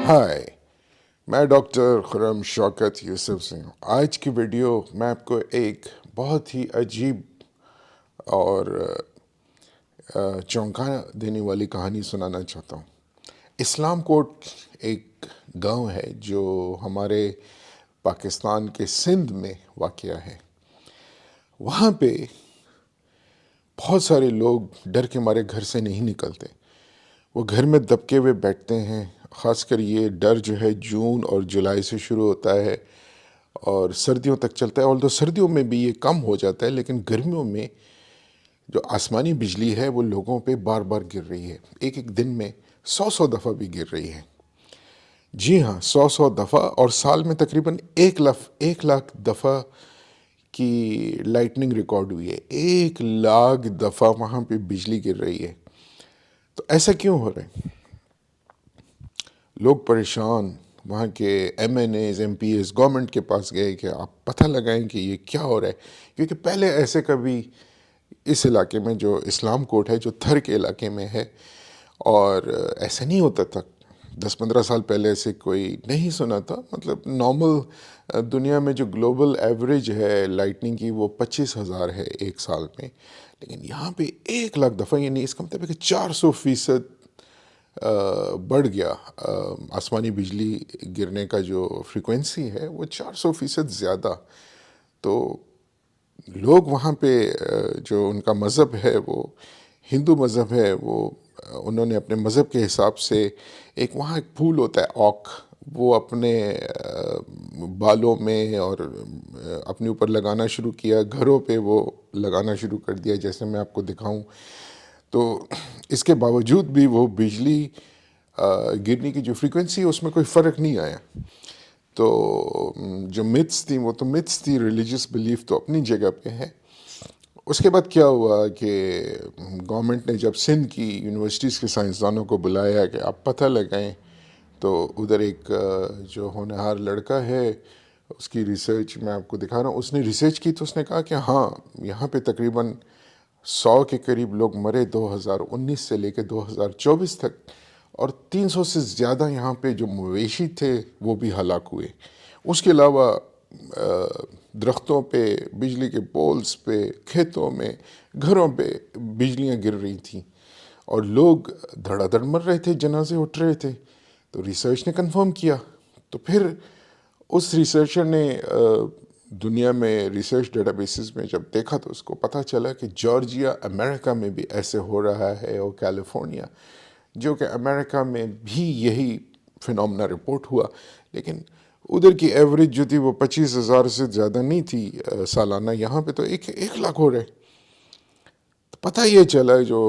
ہائے، میں ڈاکٹر خرم شوکت یوسف سے ہوں۔ آج کی ویڈیو میں آپ کو ایک بہت ہی عجیب اور چونکا دینے والی کہانی سنانا چاہتا ہوں۔ اسلام کوٹ ایک گاؤں ہے جو ہمارے پاکستان کے سندھ میں واقع ہے۔ وہاں پہ بہت سارے لوگ ڈر کے مارے گھر سے نہیں نکلتے، وہ گھر میں دبکے ہوئے بیٹھتے ہیں۔ خاص کر یہ ڈر جو ہے جون اور جولائی سے شروع ہوتا ہے اور سردیوں تک چلتا ہے، اور سردیوں میں بھی یہ کم ہو جاتا ہے، لیکن گرمیوں میں جو آسمانی بجلی ہے وہ لوگوں پہ بار بار گر رہی ہے، ایک ایک دن میں 100 دفعہ بھی گر رہی ہے۔ جی ہاں، 100 دفعہ، اور سال میں تقریباً 1 لاکھ دفعہ کی لائٹننگ ریکارڈ ہوئی ہے۔ 1 لاکھ دفعہ وہاں پہ بجلی گر رہی ہے۔ تو ایسا کیوں ہو رہا ہے؟ لوگ پریشان، وہاں کے MNAs, MPAs government کے پاس گئے کہ آپ پتہ لگائیں کہ یہ کیا ہو رہا ہے، کیونکہ پہلے ایسے کبھی اس علاقے میں جو اسلام کوٹ ہے جو تھر کے علاقے میں ہے، اور ایسا نہیں ہوتا تھا۔ 10-15 سال پہلے سے کوئی نہیں سنا تھا۔ مطلب نارمل دنیا میں جو گلوبل ایوریج ہے لائٹننگ کی وہ 25,000 ہے ایک سال میں، لیکن یہاں پہ 1 لاکھ دفعہ، یعنی اس کا مطلب ہے کہ 400% بڑھ گیا۔ آسمانی بجلی گرنے کا جو فریکوینسی ہے وہ 400% زیادہ۔ تو لوگ وہاں پہ جو ان کا مذہب ہے وہ ہندو مذہب ہے، وہ انہوں نے اپنے مذہب کے حساب سے وہاں ایک پھول ہوتا ہے اوک، وہ اپنے بالوں میں اور اپنے اوپر لگانا شروع کیا، گھروں پہ وہ لگانا شروع کر دیا، جیسے میں آپ کو دکھاؤں۔ تو اس کے باوجود بھی وہ بجلی گرنے کی جو فریکوینسی ہے اس میں کوئی فرق نہیں آیا۔ تو جو متس تھیں وہ تو متس تھی، ریلیجس بلیف تو اپنی جگہ پہ ہے۔ اس کے بعد کیا ہوا کہ گورنمنٹ نے جب سندھ کی یونیورسٹیز کے سائنسدانوں کو بلایا کہ آپ پتہ لگائیں، تو ادھر ایک جو ہونہار لڑکا ہے، اس کی ریسرچ میں آپ کو دکھا رہا ہوں، اس نے ریسرچ کی تو اس نے کہا کہ ہاں، یہاں پہ تقریباً 100 کے قریب لوگ مرے 2019 سے لے کے 2024 تک، اور 300 سے زیادہ یہاں پہ جو مویشی تھے وہ بھی ہلاک ہوئے۔ اس کے علاوہ درختوں پہ، بجلی کے پولز پہ، کھیتوں میں، گھروں پہ بجلیاں گر رہی تھیں، اور لوگ دھڑا دھڑ مر رہے تھے، جنازے اٹھ رہے تھے۔ تو ریسرچ نے کنفرم کیا۔ تو پھر اس ریسرچر نے دنیا میں ریسرچ ڈیٹا بیسز میں جب دیکھا تو اس کو پتہ چلا کہ جارجیا امریکہ میں بھی ایسے ہو رہا ہے، اور کیلیفورنیا، جو کہ امریکہ میں بھی یہی فنومنا رپورٹ ہوا، لیکن ادھر کی ایوریج جو تھی وہ 25,000 سے زیادہ نہیں تھی سالانہ، یہاں پہ تو 1 لاکھ ہو رہے۔ تو پتہ یہ چلا، جو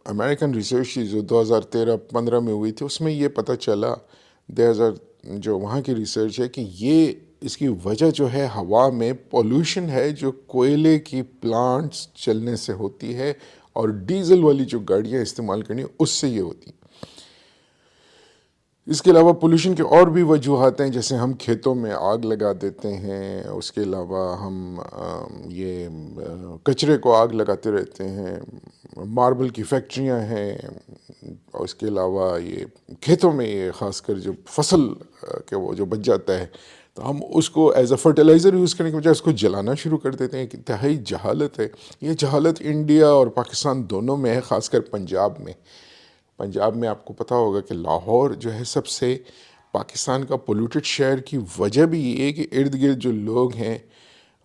امریکن ریسرچ جو 2013-15 میں ہوئی تھی، اس میں یہ پتہ چلا، جو وہاں کی ریسرچ ہے، کہ اس کی وجہ جو ہے ہوا میں پولوشن ہے، جو کوئلے کی پلانٹس چلنے سے ہوتی ہے، اور ڈیزل والی جو گاڑیاں استعمال کرنی اس سے یہ ہوتی۔ اس کے علاوہ پولوشن کے اور بھی وجوہات ہیں، جیسے ہم کھیتوں میں آگ لگا دیتے ہیں، اس کے علاوہ ہم یہ کچرے کو آگ لگاتے رہتے ہیں، ماربل کی فیکٹریاں ہیں، اور اس کے علاوہ یہ کھیتوں میں یہ خاص کر جو فصل کے وہ جو بچ جاتا ہے، تو ہم اس کو ایز اے فرٹیلائزر یوز کرنے کے بجائے اس کو جلانا شروع کر دیتے ہیں۔ ایک انتہائی جہالت ہے۔ یہ جہالت انڈیا اور پاکستان دونوں میں ہے، خاص کر پنجاب میں۔ پنجاب میں آپ کو پتہ ہوگا کہ لاہور جو ہے سب سے پاکستان کا پولیوٹڈ شہر کی وجہ بھی یہ ہے کہ ارد گرد جو لوگ ہیں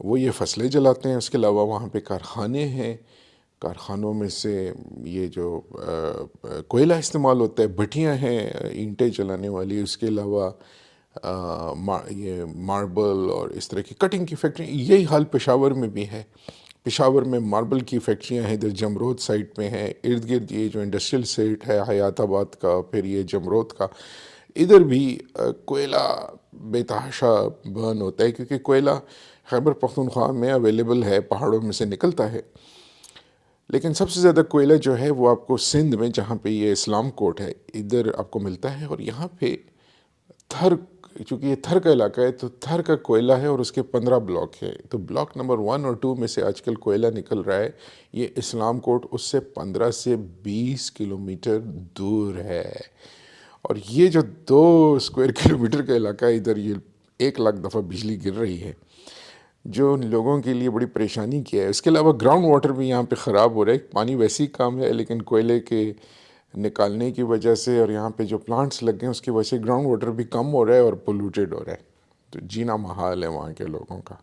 وہ یہ فصلیں جلاتے ہیں۔ اس کے علاوہ وہاں پہ کارخانے ہیں، کارخانوں میں سے یہ جو کوئلہ استعمال ہوتا ہے، بھٹیاں ہیں اینٹیں جلانے والی، اس کے علاوہ یہ ماربل اور اس طرح کی کٹنگ کی فیکٹری۔ یہی حال پشاور میں بھی ہے۔ پشاور میں ماربل کی فیکٹریاں ہیں، ادھر جمرود سائٹ میں ہیں، ارد گرد یہ جو انڈسٹریل سائٹ ہے حیات آباد کا، پھر یہ جمرود کا، ادھر بھی کوئلہ بے تحاشا برن ہوتا ہے، کیونکہ کوئلہ خیبر پختونخوا میں اویلیبل ہے، پہاڑوں میں سے نکلتا ہے۔ لیکن سب سے زیادہ کوئلہ جو ہے وہ آپ کو سندھ میں، جہاں پہ یہ اسلام کوٹ ہے، ادھر آپ کو ملتا ہے۔ اور یہاں پہ تھر، چونکہ یہ تھر کا علاقہ ہے، تو تھر کا کوئلہ ہے، اور اس کے 15 بلاک ہے۔ تو بلاک نمبر 1 اور 2 میں سے آج کل کوئلہ نکل رہا ہے۔ یہ اسلام کوٹ اس سے 15 سے 20 کلومیٹر دور ہے، اور یہ جو 2 اسکوائر کلومیٹر کا علاقہ ہے ادھر، یہ 1 لاکھ دفعہ بجلی گر رہی ہے، جو ان لوگوں کے لیے بڑی پریشانی کیا ہے. اس کے علاوہ گراؤنڈ واٹر بھی یہاں پہ خراب ہو رہا ہے. پانی ویسے ہی کم ہے، لیکن کوئلے کے نکالنے کی وجہ سے اور یہاں پہ جو پلانٹس لگ گئے ہیں اس کی وجہ سے گراؤنڈ واٹر بھی کم ہو رہا ہے اور پولوٹیڈ ہو رہا ہے. تو جینا محال ہے وہاں کے لوگوں کا.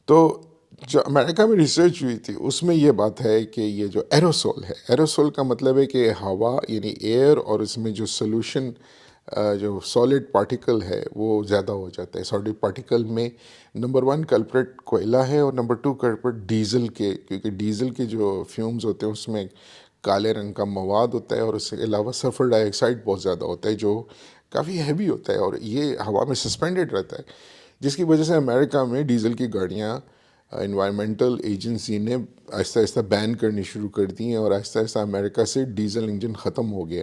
تو جو امریکہ میں ریسرچ ہوئی تھی اس میں یہ بات ہے کہ یہ جو ایروسول ہے، ایروسول کا مطلب ہے کہ ہوا یعنی ایئر اور اس میں جو سولوشن جو سالڈ پارٹیکل ہے وہ زیادہ ہو جاتا ہے. سالڈ پارٹیکل میں نمبر 1 کلپریٹ کوئلہ ہے اور نمبر 2 کلپریٹ ڈیزل کے، کیونکہ ڈیزل کے جو فیومز ہوتے ہیں اس میں کالے رنگ کا مواد ہوتا ہے اور اس کے علاوہ سلفر ڈائی آکسائڈ بہت زیادہ ہوتا ہے جو کافی ہیوی ہوتا ہے اور یہ ہوا میں سسپینڈڈ رہتا ہے، جس کی وجہ سے امریکہ میں ڈیزل کی گاڑیاں انوائرمنٹل ایجنسی نے آہستہ آہستہ بین کرنی شروع کر دی ہیں اور آہستہ آہستہ امریکہ سے ڈیزل انجن ختم ہو گیا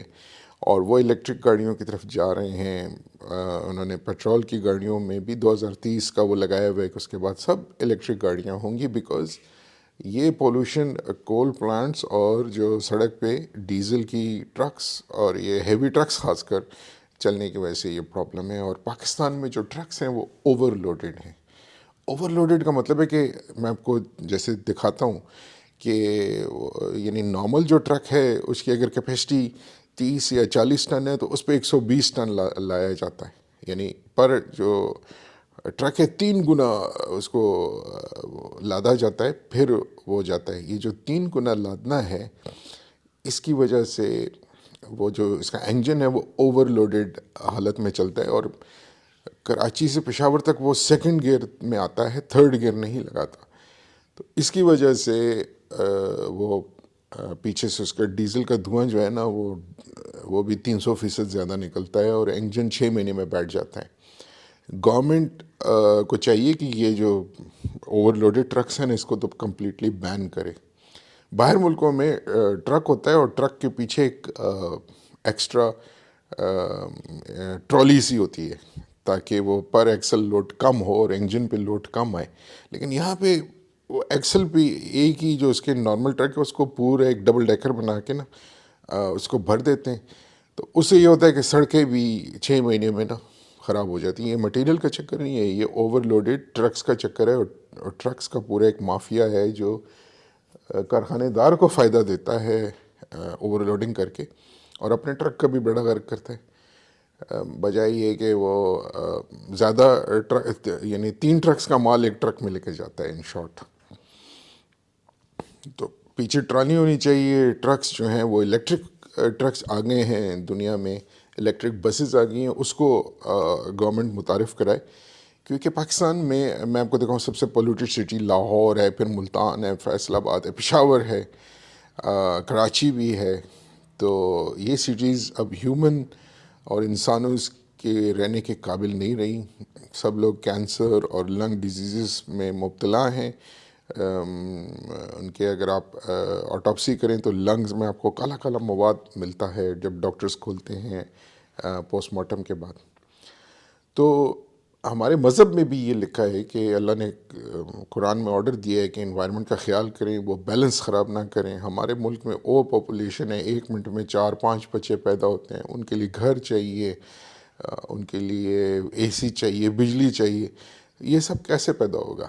اور وہ الیکٹرک گاڑیوں کی طرف جا رہے ہیں. انہوں نے پیٹرول کی گاڑیوں میں بھی 2030 کا وہ لگایا ہوا ہے کہ اس کے بعد سب الیکٹرک گاڑیاں ہوں گی، بیکاز یہ پولوشن کول پلانٹس اور جو سڑک پہ ڈیزل کی ٹرکس اور یہ ہیوی ٹرکس خاص کر چلنے کی وجہ سے یہ پرابلم ہے. اور پاکستان میں جو ٹرکس ہیں وہ اوور لوڈڈ ہیں. اوور لوڈڈ کا مطلب ہے کہ میں آپ کو جیسے دکھاتا ہوں کہ یعنی نارمل جو ٹرک ہے اس کی اگر کیپیسٹی 30 یا 40 ٹن ہے تو اس پہ 120 ٹن لایا جاتا ہے. یعنی پر جو ٹرک ہے 3 گنا اس کو لادا جاتا ہے پھر وہ جاتا ہے. یہ جو 3 گنا لادنا ہے اس کی وجہ سے وہ جو اس کا انجن ہے وہ اوور لوڈڈ حالت میں چلتا ہے اور کراچی سے پشاور تک وہ 2nd گیئر میں آتا ہے، 3rd گیئر نہیں لگاتا. تو اس کی وجہ سے وہ پیچھے سے اس کا ڈیزل کا دھواں جو ہے نا وہ بھی 300% زیادہ نکلتا ہے اور انجن 6 مہینے میں بیٹھ جاتا ہے. گورنمنٹ کو چاہیے کہ یہ جو اوور لوڈڈ ٹرکس ہیں نا اس کو تو کمپلیٹلی بین کرے. باہر ملکوں میں ٹرک ہوتا ہے اور ٹرک کے پیچھے ایک ایکسٹرا ٹرالی سی ہوتی ہے تاکہ وہ پر ایکسل لوڈ کم ہو اور انجن پہ لوڈ کم آئے. لیکن یہاں پہ وہ ایکسل پہ ایک ہی جو اس کے نارمل ٹرک ہے اس کو پورا ایک ڈبل ڈیکر بنا کے نا اس کو بھر دیتے ہیں. تو اس سے یہ ہوتا ہے کہ سڑکیں بھی 6 مہینے میں نا خراب ہو جاتی ہیں. یہ مٹیریل کا چکر نہیں ہے، یہ اوور لوڈڈ ٹرکس کا چکر ہے اور ٹرکس کا پورا ایک مافیا ہے جو کارخانے دار کو فائدہ دیتا ہے اوور لوڈنگ کر کے اور اپنے ٹرک کا بھی بڑا غرق کرتا ہے. بجائے یہ کہ وہ زیادہ یعنی 3 ٹرکس کا مال ایک ٹرک میں لے کے جاتا ہے ان شارٹ. تو پیچھے ٹرالی ہونی چاہیے. ٹرکس جو ہیں وہ الیکٹرک ٹرکس آ گئے ہیں دنیا میں، الیکٹرک بسز آ گئی ہیں، اس کو گورنمنٹ متعارف کرائے. کیونکہ پاکستان میں آپ کو دکھاؤں سب سے پولیوٹڈ سٹی لاہور ہے، پھر ملتان ہے، فیصل آباد ہے، پشاور ہے، کراچی بھی ہے. تو یہ سٹیز اب ہیومن اور انسانوں کے رہنے کے قابل نہیں رہی. سب لوگ کینسر اور لنگ ڈیزیزز میں مبتلا ہیں. ان کے اگر آپ آٹوپسی کریں تو لنگز میں آپ کو کالا کالا مواد ملتا ہے جب ڈاکٹرز کھولتے ہیں پوسٹ مارٹم کے بعد. تو ہمارے مذہب میں بھی یہ لکھا ہے کہ اللہ نے قرآن میں آرڈر دیا ہے کہ انوائرمنٹ کا خیال کریں، وہ بیلنس خراب نہ کریں. ہمارے ملک میں اوور پاپولیشن ہے، 1 منٹ میں 4-5 بچے پیدا ہوتے ہیں. ان کے لیے گھر چاہیے، ان کے لیے اے سی چاہیے، بجلی چاہیے. یہ سب کیسے پیدا ہوگا؟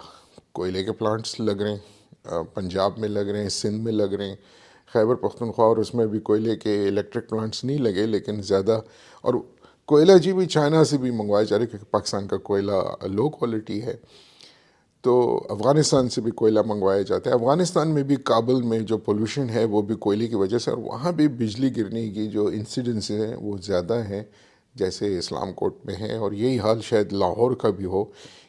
کوئلے کے پلانٹس لگ رہے ہیں، پنجاب میں لگ رہے ہیں، سندھ میں لگ رہے ہیں، خیبر پختونخوا اور اس میں بھی کوئلے کے الیکٹرک پلانٹس نہیں لگے لیکن زیادہ. اور کوئلہ جی بھی چائنا سے بھی منگوایا جا رہا ہے کیونکہ پاکستان کا کوئلہ لو کوالٹی ہے. تو افغانستان سے بھی کوئلہ منگوایا جاتا ہے. افغانستان میں بھی کابل میں جو پولوشن ہے وہ بھی کوئلے کی وجہ سے، اور وہاں بھی بجلی گرنے کی جو انسیڈنس ہیں وہ زیادہ ہیں جیسے اسلام کوٹ میں ہے. اور یہی حال شاید لاہور کا بھی ہو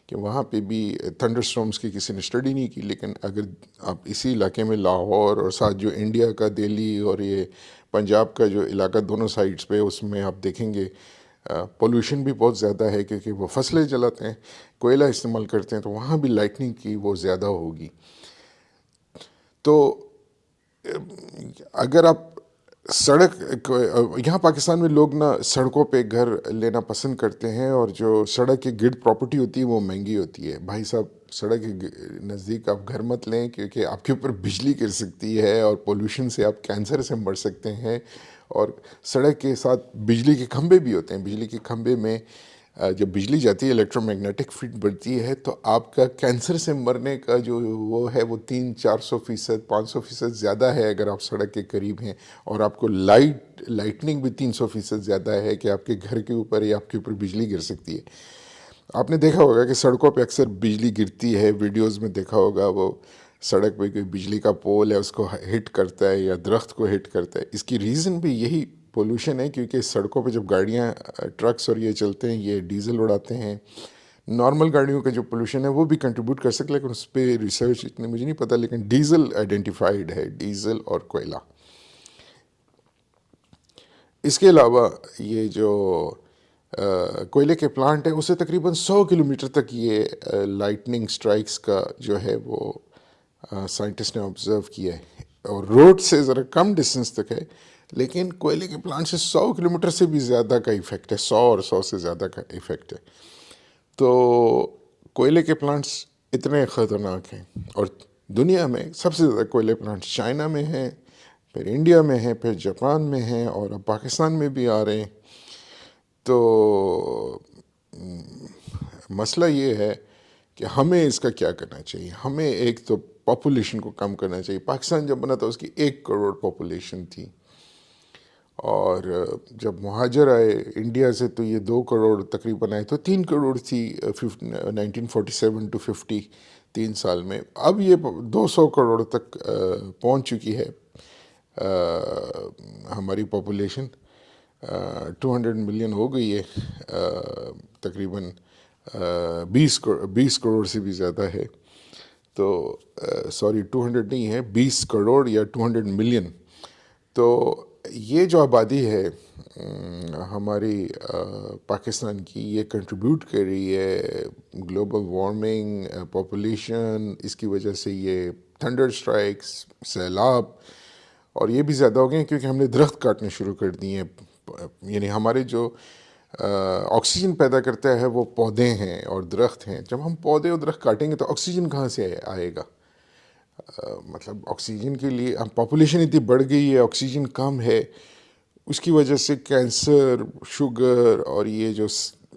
کہ وہاں پہ بھی تھنڈر سٹارمز کی کسی نے اسٹڈی نہیں کی. لیکن اگر آپ اسی علاقے میں لاہور اور ساتھ جو انڈیا کا دہلی اور یہ پنجاب کا جو علاقہ دونوں سائڈز پہ، اس میں آپ دیکھیں گے پولوشن بھی بہت زیادہ ہے کیونکہ وہ فصلیں جلاتے ہیں، کوئلہ استعمال کرتے ہیں. تو وہاں بھی لائٹننگ کی وہ زیادہ ہوگی. تو اگر آپ سڑک یہاں پاکستان میں لوگ نا سڑکوں پہ گھر لینا پسند کرتے ہیں، اور جو سڑک کے گرد پراپرٹی ہوتی ہے وہ مہنگی ہوتی ہے. بھائی صاحب، سڑک کے نزدیک آپ گھر مت لیں، کیونکہ آپ کے اوپر بجلی گر سکتی ہے، اور پولوشن سے آپ کینسر سے مر سکتے ہیں. اور سڑک کے ساتھ بجلی کے کھمبے بھی ہوتے ہیں. بجلی کے کھمبے میں جب بجلی جاتی ہے، الیکٹرو میگنیٹک فیلڈ بڑھتی ہے، تو آپ کا کینسر سے مرنے کا جو وہ ہے وہ 300-400%، 500% زیادہ ہے اگر آپ سڑک کے قریب ہیں. اور آپ کو لائٹننگ بھی 300% زیادہ ہے کہ آپ کے گھر کے اوپر یا آپ کے اوپر بجلی گر سکتی ہے. آپ نے دیکھا ہوگا کہ سڑکوں پہ اکثر بجلی گرتی ہے، ویڈیوز میں دیکھا ہوگا، وہ سڑک پہ کوئی بجلی کا پول ہے اس کو ہٹ کرتا ہے یا درخت کو ہٹ کرتا ہے. اس کی ریزن بھی یہی پولوشن ہے، کیونکہ سڑکوں پہ جب گاڑیاں، ٹرکس اور یہ چلتے ہیں، یہ ڈیزل اڑاتے ہیں. نارمل گاڑیوں کا جو پولوشن ہے وہ بھی کنٹریبیوٹ کر سکتا ہے، لیکن اس پہ ریسرچ اتنی مجھے نہیں پتہ. لیکن ڈیزل آئیڈینٹیفائڈ ہے، ڈیزل اور کوئلہ. اس کے علاوہ یہ جو کوئلے کے پلانٹ ہے، اسے تقریباً 100 کلومیٹر تک یہ لائٹننگ سٹرائکس کا جو ہے وہ سائنٹسٹ نے آبزرو کیا ہے. اور روڈ سے ذرا کم ڈسٹینس تک ہے، لیکن کوئلے کے پلانٹ سے 100 کلومیٹر سے بھی زیادہ کا ایفیکٹ ہے، 100 سے زیادہ کا ایفیکٹ ہے. تو کوئلے کے پلانٹس اتنے خطرناک ہیں. اور دنیا میں سب سے زیادہ کوئلے پلانٹس چائنا میں ہیں، پھر انڈیا میں ہیں، پھر جاپان میں ہیں، اور اب پاکستان میں بھی آ رہے ہیں. تو مسئلہ یہ ہے کہ ہمیں اس کا کیا کرنا چاہیے. ہمیں ایک تو پاپولیشن کو کم کرنا چاہیے. پاکستان جب بنا تھا اس کی 1 کروڑ پاپولیشن تھی، اور جب مہاجر آئے انڈیا سے تو یہ 2 کروڑ تقریباً آئے، تو 3 کروڑ تھی 1947 to 50، 3 سال میں. اب یہ 200 کروڑ تک پہنچ چکی ہے ہماری پاپولیشن. 200 ملین ہو گئی ہے، تقریباً 20 کروڑ سے بھی زیادہ ہے. تو سوری، 200 نہیں ہے، 20 کروڑ یا 200 ملین. تو یہ جو آبادی ہے ہماری پاکستان کی، یہ کنٹریبیوٹ کر رہی ہے گلوبل وارمنگ، پاپولیشن، اس کی وجہ سے یہ تھنڈر سٹرائکس، سیلاب، اور یہ بھی زیادہ ہو گئے ہیں کیونکہ ہم نے درخت کاٹنے شروع کر دیے ہیں. یعنی ہمارے جو آکسیجن پیدا کرتا ہے وہ پودے ہیں اور درخت ہیں. جب ہم پودے اور درخت کاٹیں گے تو آکسیجن کہاں سے آئے گا؟ مطلب آکسیجن کے لیے پاپولیشن اتنی بڑھ گئی ہے، آکسیجن کم ہے، اس کی وجہ سے کینسر، شوگر اور یہ جو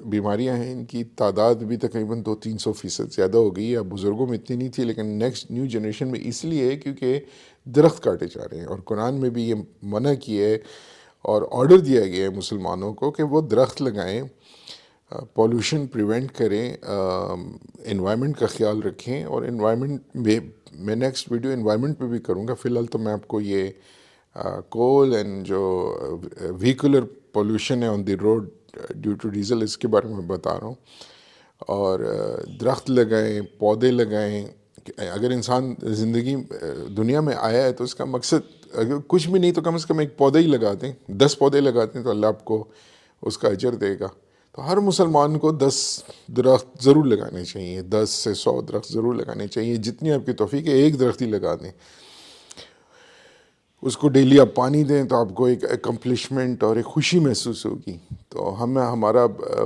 بیماریاں ہیں ان کی تعداد بھی تقریباً 200-300% زیادہ ہو گئی ہے. اب بزرگوں میں اتنی نہیں تھی، لیکن نیکسٹ نیو جنریشن میں اس لیے ہے کیونکہ درخت کاٹے جا رہے ہیں. اور قرآن میں بھی یہ منع کیا ہے اور آرڈر دیا گیا ہے مسلمانوں کو کہ وہ درخت لگائیں، پولوشن پریونٹ کریں، انوائرمنٹ کا خیال رکھیں. اور انوائرمنٹ میں نیکسٹ ویڈیو انوائرمنٹ پہ بھی کروں گا. فی الحال تو میں آپ کو یہ کول اینڈ جو وہیکولر پولوشن ہے آن دی روڈ ڈیو ٹو ڈیزل، اس کے بارے میں بتا رہا ہوں. اور درخت لگائیں، پودے لگائیں. اگر انسان زندگی دنیا میں آیا ہے تو اس کا مقصد اگر کچھ بھی نہیں تو کم از کم ایک پودا ہی لگا دیں. 10 پودے لگاتے ہیں تو اللہ آپ کو اس کا اجر دے گا. تو ہر مسلمان کو 10 درخت ضرور لگانے چاہیے، 10 سے 100 درخت ضرور لگانے چاہیے. جتنی آپ کی توفیق ہے ایک درخت ہی لگا دیں، اس کو ڈیلی آپ پانی دیں تو آپ کو ایک اکمپلشمنٹ اور ایک خوشی محسوس ہوگی. تو ہمارا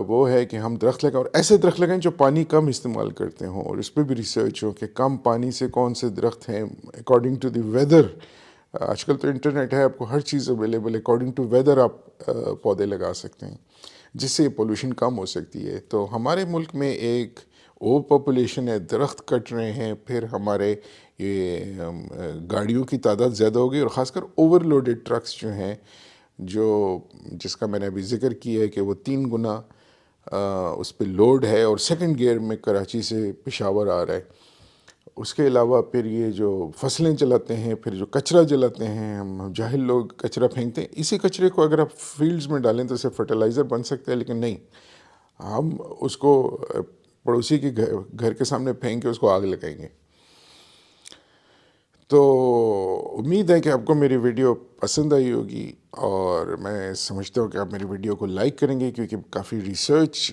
وہ ہے کہ ہم درخت لگائیں، اور ایسے درخت لگائیں جو پانی کم استعمال کرتے ہوں. اور اس پہ بھی ریسرچ ہو کہ کم پانی سے کون سے درخت ہیں اکارڈنگ ٹو دی ویدر. آج کل تو انٹرنیٹ ہے، آپ کو ہر چیز اویلیبل ہے. اکارڈنگ ٹو ویدر آپ پودے لگا سکتے ہیں، جس سے پولوشن کم ہو سکتی ہے. تو ہمارے ملک میں ایک اوور پاپولیشن ہے، درخت کٹ رہے ہیں، پھر ہمارے یہ گاڑیوں کی تعداد زیادہ ہو گئی، اور خاص کر اوور لوڈڈ ٹرکس جو ہیں، جس کا میں نے ابھی ذکر کیا ہے کہ وہ 3 گنا اس پہ لوڈ ہے، اور سیکنڈ گیئر میں کراچی سے پشاور آ رہا ہے. اس کے علاوہ پھر یہ جو فصلیں جلاتے ہیں، پھر جو کچرا جلاتے ہیں، ہم جاہل لوگ کچرا پھینکتے ہیں. اسی کچرے کو اگر آپ فیلڈز میں ڈالیں تو اسے فرٹیلائزر بن سکتا ہے، لیکن نہیں، ہم اس کو پڑوسی کے گھر کے سامنے پھینک کے اس کو آگ لگائیں گے. تو امید ہے کہ آپ کو میری ویڈیو پسند آئی ہوگی، اور میں سمجھتا ہوں کہ آپ میری ویڈیو کو لائک کریں گے، کیونکہ کافی ریسرچ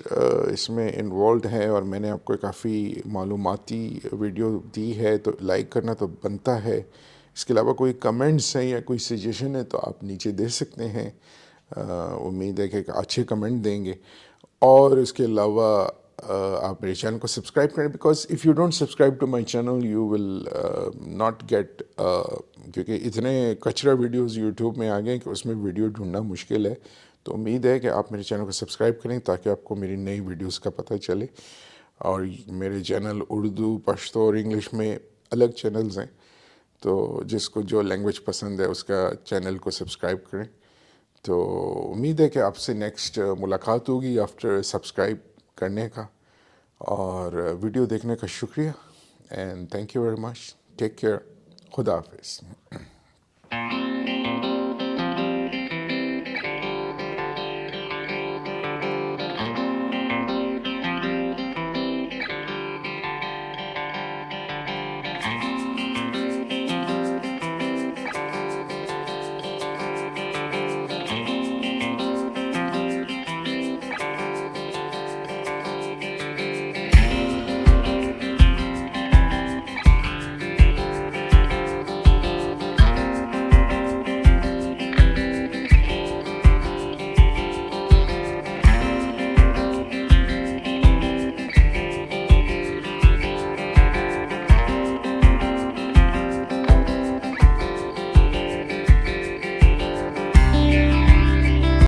اس میں انوالوڈ ہے، اور میں نے آپ کو کافی معلوماتی ویڈیو دی ہے. تو لائک کرنا تو بنتا ہے. اس کے علاوہ کوئی کمنٹس ہیں یا کوئی سجیشن ہے تو آپ نیچے دے سکتے ہیں. امید ہے کہ اچھے کمنٹ دیں گے. اور اس کے علاوہ آپ میرے چینل کو سبسکرائب کریں, because if you don't subscribe to my channel you will not get, کیونکہ اتنے کچرا ویڈیوز یوٹیوب میں آ گئے کہ اس میں ویڈیو ڈھونڈنا مشکل ہے. تو امید ہے کہ آپ میرے چینل کو سبسکرائب کریں تاکہ آپ کو میری نئی ویڈیوز کا پتہ چلے. اور میرے چینل اردو, پشتو اور انگلش میں الگ چینلز ہیں, تو جس کو جو لینگویج پسند ہے اس کا چینل کو سبسکرائب کریں. تو امید ہے کہ آپ سے نیکسٹ ملاقات ہوگی آفٹر سبسکرائب کرنے کا. اور ویڈیو دیکھنے کا شکریہ, and thank you very much. Take care. خدا حافظ.